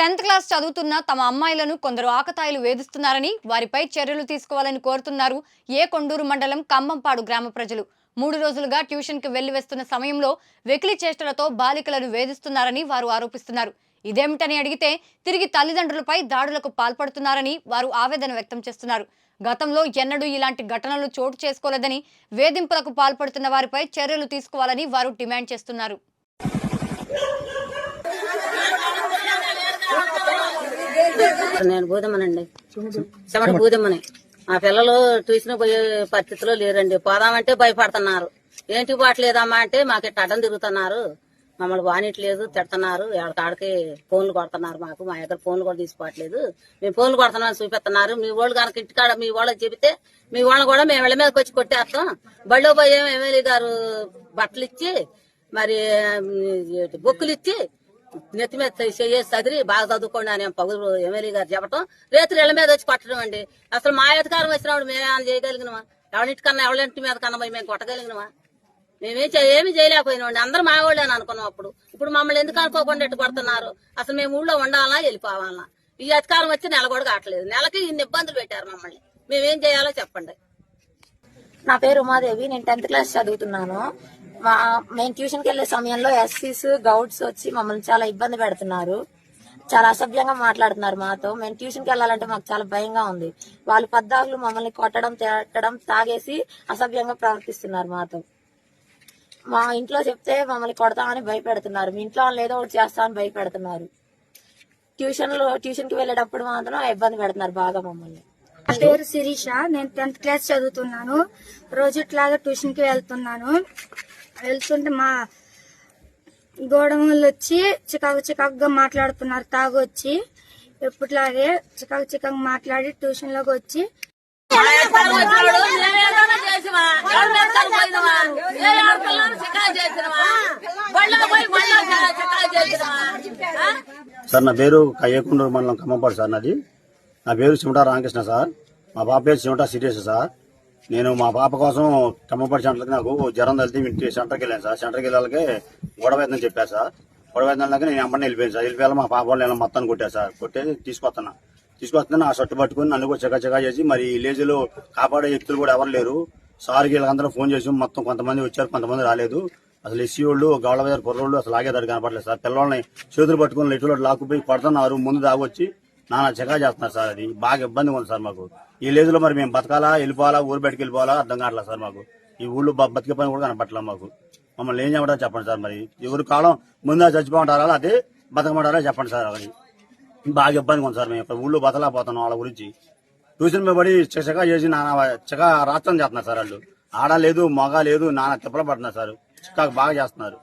10th class చదువుతున్న తమ అమ్మాయిలను కొందరు ఆకతాయిలు వేధిస్తున్నారని వారిపై చర్యలు తీసుకోవాలని కోరుతున్నారు కొండూరు మండలం కంబంపాడు గ్రామ ప్రజలు. 3 రోజులుగా ట్యూషన్ కి వెళ్లి వస్తున్న సమయంలో వెకిలి చేష్టలతో బాలికలను వేధిస్తున్నారని వారు ఆరోపిస్తున్నారు. ఇదేమిటని అడిగితే తిరిగి తల్లిదండ్రులపై దాడులకు పాల్పడుతున్నారని వారు ఆవేదన వ్యక్తం చేస్తున్నారు. గతంలో ఎన్నడూ ఇలాంటి ఘటనలు చోటు చేసుకోలేదని, వేధింపులకు పాల్పడుతున్న వారిపై చర్యలు తీసుకోవాలని వారు డిమాండ్ చేస్తున్నారు. నేను బూదమ్మనండి, చెమట బూదమ్మని. మా పిల్లలు ట్యూషన్ పోయే పరిస్థితిలో లేరండి. పోదామంటే భయపడుతున్నారు. ఏంటి పోవట్లేదమ్మా అంటే మాకు ఇట్ట అడ్డం తిరుగుతున్నారు, మమ్మల్ని బానిట్లేదు, తిడుతున్నారు, ఎవరికాడికి ఫోన్లు కొడుతున్నారు. మా దగ్గర ఫోన్లు కూడా తీసుకోవట్లేదు, మేము ఫోన్లు కొడుతున్నామని చూపిస్తున్నారు. మీ వాళ్ళు కనుక ఇంటికాడ మీ వాళ్ళకి చెబితే మీ వాళ్ళని కూడా మేము ఇళ్ళ మీదకి వచ్చి కొట్టేస్తాం. బళ్ళో పోయి ఎమ్మెల్యే గారు బట్టలు ఇచ్చి, మరి బొక్కులు ఇచ్చి, నెత్తి మీద చేసి చదిరి బాగా చదువుకోండి అని పగులు ఎమ్మెల్యే గారు చెప్పడం, రేతులు ఇళ్ల మీద వచ్చి కొట్టడం అండి. అసలు మా అధికారం వచ్చినప్పుడు మేమేమైనా చేయగలిగినమా? ఎవరింటికన్నా ఎవరింటి మీద కన్నా పోయి మేము కొట్టగలిగినమా? ఏమి చేయలేకపోయినామండి. అందరూ మా వాళ్ళని అనుకున్నాం. ఇప్పుడు మమ్మల్ని ఎందుకు అనుకోకుండా ఎట్టు కొడుతున్నారు? అసలు మేము ఊళ్ళో ఉండాలా వెళ్ళిపోవాలా? ఈ అధికారం వచ్చి నెల కూడా కావట్లేదు. నెలకి ఇన్ని ఇబ్బందులు పెట్టారు మమ్మల్ని. మేమేం చేయాలో చెప్పండి. నా పేరు ఉమాదేవి, నేను 10th క్లాస్ చదువుతున్నాను. మేము ట్యూషన్కి వెళ్లే సమయంలో ఎస్సీస్ గౌడ్స్ వచ్చి మమ్మల్ని చాలా ఇబ్బంది పెడుతున్నారు. చాలా అసభ్యంగా మాట్లాడుతున్నారు మాతో. మేము ట్యూషన్కి వెళ్ళాలంటే మాకు చాలా భయంగా ఉంది. వాళ్ళు పద్దాకులు మమ్మల్ని కొట్టడం, తిట్టడం, తాగేసి అసభ్యంగా ప్రవర్తిస్తున్నారు మాతో. మా ఇంట్లో చెప్తే మమ్మల్ని కొడతామని భయపెడుతున్నారు. మీ ఇంట్లో వాళ్ళు ఏదో ఒకటి చేస్తామని భయపెడుతున్నారు. ట్యూషన్కి వెళ్ళేటప్పుడు మాత్రం ఇబ్బంది పెడుతున్నారు బాగా మమ్మల్ని. నా పేరు శిరీష, నేను 10th క్లాస్ చదువుతున్నాను. రోజు ఇట్లాగా ట్యూషన్ కి వెళ్తుంటే మా గోడమూళ్ళు వచ్చి చికాకుగా మాట్లాడుతున్నారు. తాగొచ్చి ఎప్పటిలాగే చికాకు మాట్లాడి ట్యూషన్ లోకి వచ్చి సార్, నా పేరు కొండూరు మండలం కంబంపాడు సార్. నా పేరు చిమటా రామకృష్ణ సార్. మా పాప పేరు చిమటా సిటీఎస్ సార్. నేను మా పాప కోసం కంబంపాడు సెంటర్కి నాకు జ్వరం తగిలితే ఇంటి సెంటర్కి వెళ్ళాను సార్. సెంటర్కి వెళ్ళాలకి గొడవైందని చెప్పారు సార్. గొడవైందాక నేను అమ్మని వెళ్ళిపోయాను సార్. వెళ్ళిపోయాలి మా పాప వాళ్ళు మొత్తాన్ని కొట్టారు సార్. కొట్టేసి తీసుకొస్తున్నా ఆ షర్టు పట్టుకుని నన్ను కూడా చెకా చేసి, మరి విలేజ్లో కాపాడే వ్యక్తులు కూడా ఎవరు లేరు. సార్కి వీళ్ళందరూ ఫోన్ చేసి మొత్తం కొంతమంది వచ్చారు, కొంతమంది రాలేదు. అసలు ఎస్సీ వాళ్ళు, గౌడ బజార్ కుర్రోళ్ళు అసలు ఆగేదాడు కనపడలేదు సార్. పిల్లల్ని చేతులు పట్టుకుని లెట్టులో లాక్కుపోయి కొడుతున్నారు. ముందు దాగొచ్చి నానా చెకా చేస్తున్నారు సార్. అది బాగా ఇబ్బందిగా ఉంది సార్ మాకు. ఈ విలేజ్ లో మరి మేము బతకాలా, వెళ్ళిపోవాలా, ఊరు బయటకు వెళ్ళిపోవాలా అర్థం కావట్లేదు సార్ మాకు. ఈ ఊళ్ళో బతికే పని కూడా కనపట్లేదు మాకు. మమ్మల్ని ఏం చెప్పడం చెప్పండి సార్. మరి ఎవరి కాలం ముందా చచ్చిపోమంటారా, అదే బతకమంటారా చెప్పండి సార్. అది బాగా ఇబ్బందిగా ఉంది సార్. మేము ఇక్కడ ఊళ్ళో బతలేకపోతున్నాం. వాళ్ళ గురించి ట్యూషన్ మీద పడి చెకా చేసి నానా చెకా రాత్రం చేస్తున్నారు సార్. వాళ్ళు ఆడ లేదు, మగ లేదు, నానా తిప్పలు పడుతున్నారు సార్. చికాకు బాగా చేస్తున్నారు.